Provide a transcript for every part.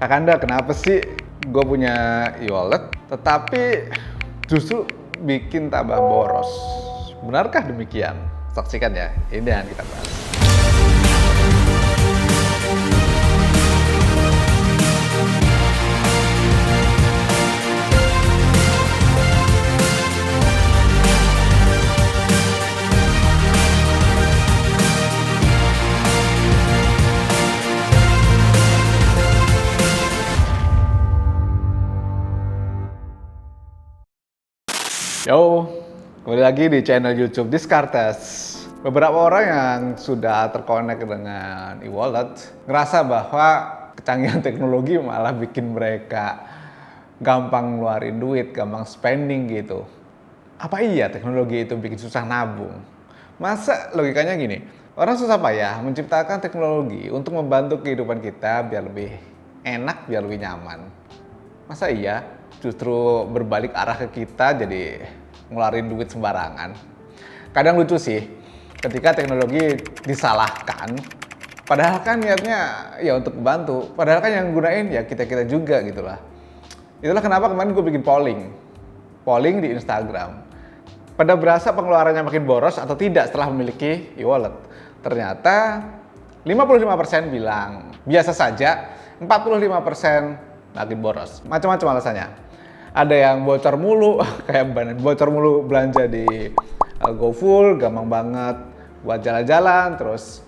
Kakanda, kenapa sih gue punya e-wallet tetapi justru bikin tambah boros? Benarkah demikian? Saksikan ya, ini yang kita bahas. Yo, kembali lagi di channel YouTube Descartes. Beberapa orang yang sudah terkonek dengan e-wallet ngerasa bahwa kecanggihan teknologi malah bikin mereka gampang ngeluarin duit, gampang spending gitu. Apa iya teknologi itu bikin susah nabung? Masa logikanya gini, orang susah payah menciptakan teknologi untuk membantu kehidupan kita biar lebih enak, biar lebih nyaman. Masa iya justru berbalik arah ke kita jadi ngeluarin duit sembarangan? Kadang lucu sih ketika teknologi disalahkan, padahal kan niatnya ya untuk membantu, padahal kan yang gunain ya kita-kita juga gitu lah. Itulah kenapa kemarin gue bikin polling di Instagram. Pada berasa pengeluarannya makin boros atau tidak setelah memiliki e-wallet? Ternyata 55% bilang biasa saja, 45% makin boros. Macam-macam alasannya. Ada yang bocor mulu, kayak bocor mulu belanja di GoFull, gampang banget buat jalan-jalan. Terus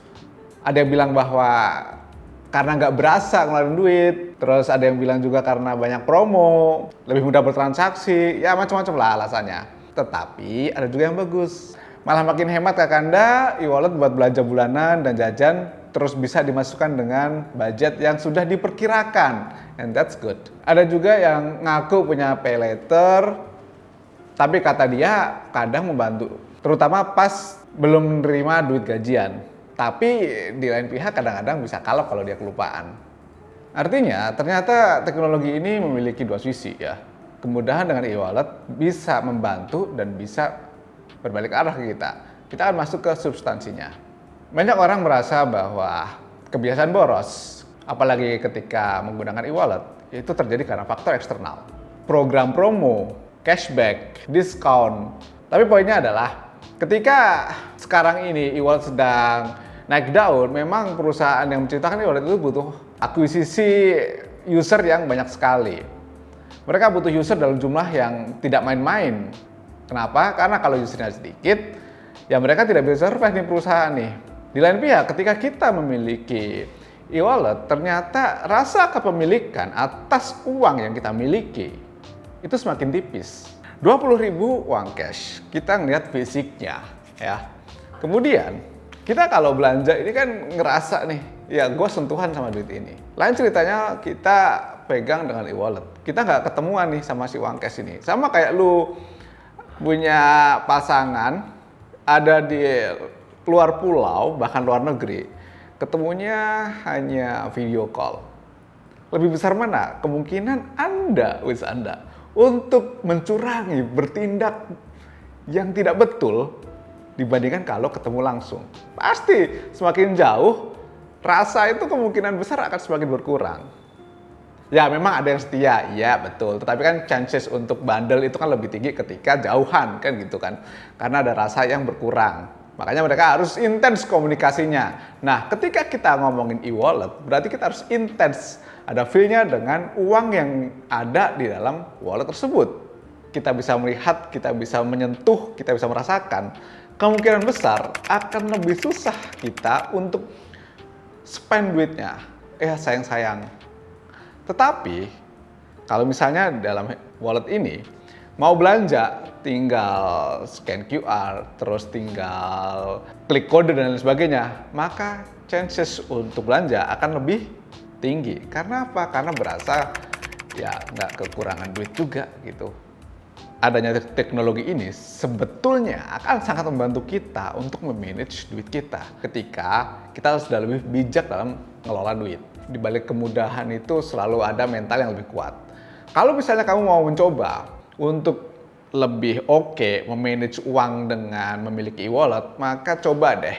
ada yang bilang bahwa karena nggak berasa ngeluarin duit. Terus ada yang bilang juga karena banyak promo, lebih mudah bertransaksi. Ya macam-macam lah alasannya. Tetapi ada juga yang bagus. Malah makin hemat Kakanda, e-wallet buat belanja bulanan dan jajan terus bisa dimasukkan dengan budget yang sudah diperkirakan, and that's good. Ada juga yang ngaku punya pay later, tapi kata dia kadang membantu, terutama pas belum menerima duit gajian. Tapi di lain pihak kadang-kadang bisa kalap kalau dia kelupaan. Artinya ternyata teknologi ini memiliki dua sisi ya. Kemudahan dengan e-wallet bisa membantu dan bisa berbalik arah ke kita. Kita akan masuk ke substansinya. Banyak orang merasa bahwa kebiasaan boros, apalagi ketika menggunakan e-wallet, itu terjadi karena faktor eksternal. Program promo, cashback, diskon. Tapi poinnya adalah, ketika sekarang ini e-wallet sedang naik daun, memang perusahaan yang menciptakan e-wallet itu butuh akuisisi user yang banyak sekali. Mereka butuh user dalam jumlah yang tidak main-main. Kenapa? Karena kalau usernya sedikit, ya mereka tidak bisa survive nih perusahaan nih. Di lain pihak, ketika kita memiliki e-wallet, ternyata rasa kepemilikan atas uang yang kita miliki itu semakin tipis. 20.000 uang cash, kita ngeliat fisiknya ya. Kemudian, kita kalau belanja ini kan ngerasa nih, ya gue sentuhan sama duit ini. Lain ceritanya kita pegang dengan e-wallet. Kita nggak ketemuan nih sama si uang cash ini. Sama kayak lu punya pasangan ada di luar pulau, bahkan luar negeri, ketemunya hanya video call. Lebih besar mana kemungkinan Anda untuk mencurangi, bertindak yang tidak betul dibandingkan kalau ketemu langsung? Pasti semakin jauh, rasa itu kemungkinan besar akan semakin berkurang. Ya memang ada yang setia, ya betul. Tetapi kan chances untuk bandel itu kan lebih tinggi ketika jauhan kan gitu kan. Karena ada rasa yang berkurang. Makanya mereka harus intens komunikasinya. Nah ketika kita ngomongin e-wallet, berarti kita harus intens. Ada feel-nya dengan uang yang ada di dalam wallet tersebut. Kita bisa melihat, kita bisa menyentuh, kita bisa merasakan. Kemungkinan besar akan lebih susah kita untuk spend duitnya. Sayang-sayang. Tetapi, kalau misalnya dalam wallet ini, mau belanja, tinggal scan QR, terus tinggal klik kode dan lain sebagainya, maka chances untuk belanja akan lebih tinggi. Karena apa? Karena berasa ya nggak kekurangan duit juga gitu. Adanya teknologi ini sebetulnya akan sangat membantu kita untuk memanage duit kita ketika kita sudah lebih bijak dalam mengelola duit. Di balik kemudahan itu selalu ada mental yang lebih kuat. Kalau misalnya kamu mau mencoba untuk lebih oke memanage uang dengan memiliki e-wallet, maka coba deh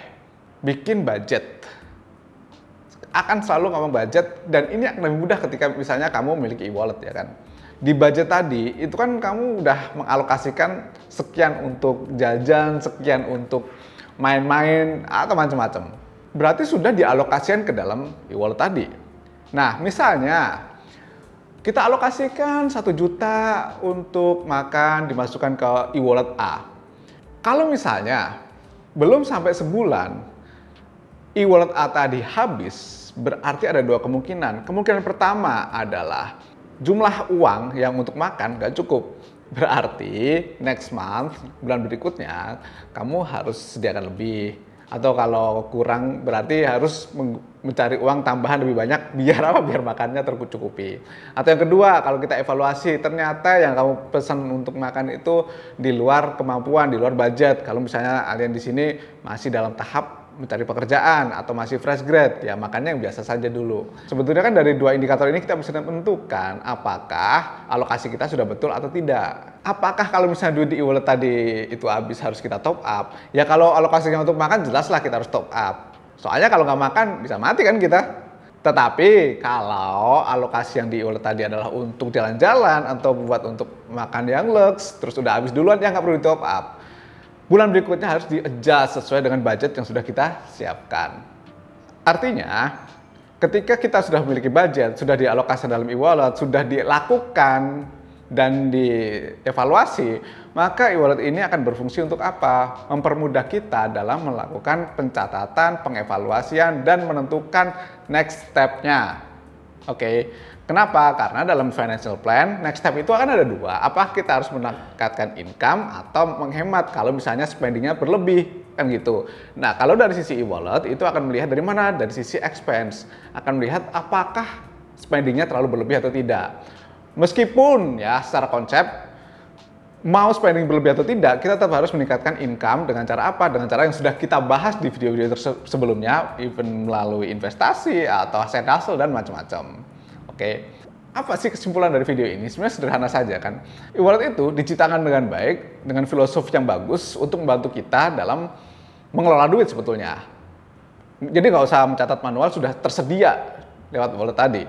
bikin budget. akan selalu ngomong budget, dan ini akan lebih mudah ketika misalnya kamu memiliki e-wallet ya kan. Di budget tadi itu kan kamu udah mengalokasikan sekian untuk jajan, sekian untuk main-main atau macam-macam. Berarti sudah dialokasikan ke dalam e-wallet tadi. Nah, misalnya kita alokasikan 1 juta untuk makan dimasukkan ke e-wallet A. Kalau misalnya belum sampai sebulan e-wallet A tadi habis, berarti ada 2 kemungkinan. Kemungkinan pertama adalah jumlah uang yang untuk makan nggak cukup. Berarti next month, bulan berikutnya, kamu harus sediakan lebih. Atau kalau kurang, berarti harus mencari uang tambahan lebih banyak, biar apa? Biar makannya tercukupi. Atau yang kedua, kalau kita evaluasi, ternyata yang kamu pesan untuk makan itu di luar kemampuan, di luar budget. Kalau misalnya kalian di sini masih dalam tahap mencari pekerjaan atau masih fresh grad, ya makannya yang biasa saja dulu. Sebetulnya kan dari 2 indikator ini kita bisa menentukan apakah alokasi kita sudah betul atau tidak. Apakah kalau misalnya duit di e-wallet tadi itu habis harus kita top up? Ya kalau alokasinya untuk makan jelaslah kita harus top up. Soalnya kalau nggak makan bisa mati kan kita. Tetapi kalau alokasi yang di e-wallet tadi adalah untuk jalan-jalan atau buat untuk makan yang lux, terus udah habis duluan, ya nggak perlu di top up. Bulan berikutnya harus di-adjust sesuai dengan budget yang sudah kita siapkan. Artinya, ketika kita sudah memiliki budget, sudah dialokasikan dalam e-wallet, sudah dilakukan dan dievaluasi, maka e-wallet ini akan berfungsi untuk apa? Mempermudah kita dalam melakukan pencatatan, pengevaluasian, dan menentukan next step-nya. Oke. Kenapa? Karena dalam financial plan, next step itu akan ada 2. Apa kita harus meningkatkan income atau menghemat kalau misalnya spendingnya berlebih, kan gitu. Nah, kalau dari sisi e-wallet itu akan melihat dari mana? Dari sisi expense. Akan melihat apakah spendingnya terlalu berlebih atau tidak. Meskipun ya secara konsep, mau spending berlebih atau tidak, kita tetap harus meningkatkan income dengan cara apa? Dengan cara yang sudah kita bahas di video-video sebelumnya, even melalui investasi atau side hustle dan macam-macam. Oke, apa sih kesimpulan dari video ini? Sebenarnya sederhana saja kan. E-wallet itu diciptakan dengan baik, dengan filosofi yang bagus untuk membantu kita dalam mengelola duit sebetulnya. Jadi nggak usah mencatat manual, sudah tersedia lewat wallet tadi.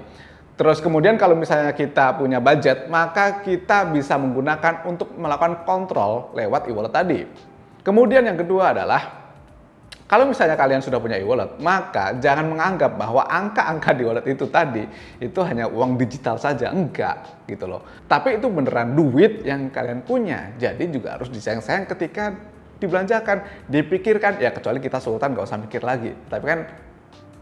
Terus kemudian kalau misalnya kita punya budget, maka kita bisa menggunakan untuk melakukan kontrol lewat e-wallet tadi. Kemudian yang kedua adalah, kalau misalnya kalian sudah punya e-wallet, maka jangan menganggap bahwa angka-angka di wallet itu tadi itu hanya uang digital saja. Enggak, gitu loh. Tapi itu beneran duit yang kalian punya. Jadi juga harus disayang-sayang ketika dibelanjakan, dipikirkan. Ya kecuali kita sultan, nggak usah mikir lagi. Tapi kan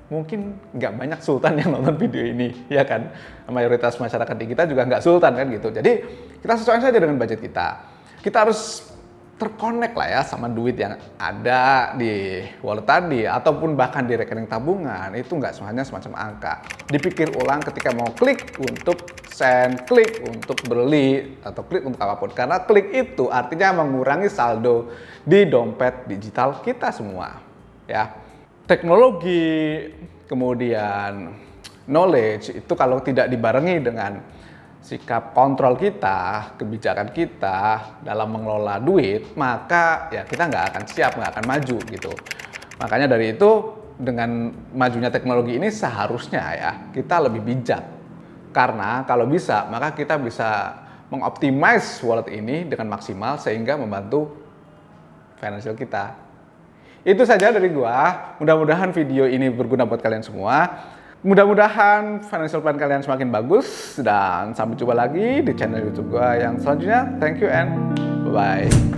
mungkin nggak banyak sultan yang nonton video ini, ya kan? Mayoritas masyarakat di kita juga nggak sultan kan gitu. Jadi kita sesuaikan saja dengan budget kita. Kita harus terkonek lah ya sama duit yang ada di wallet tadi, ataupun bahkan di rekening tabungan. Itu nggak semuanya semacam angka. Dipikir ulang ketika mau klik untuk send, klik untuk beli, atau klik untuk apapun. Karena klik itu artinya mengurangi saldo di dompet digital kita semua. Ya, teknologi, kemudian knowledge itu kalau tidak dibarengi dengan sikap kontrol kita, kebijakan kita dalam mengelola duit, maka ya kita nggak akan siap, nggak akan maju gitu. Makanya dari itu, dengan majunya teknologi ini seharusnya ya kita lebih bijak. Karena kalau bisa, maka kita bisa mengoptimize wallet ini dengan maksimal sehingga membantu financial kita. Itu saja dari gua. Mudah-mudahan video ini berguna buat kalian semua. Mudah-mudahan financial plan kalian semakin bagus, dan sampai jumpa lagi di channel YouTube gua yang selanjutnya. Thank you and bye-bye.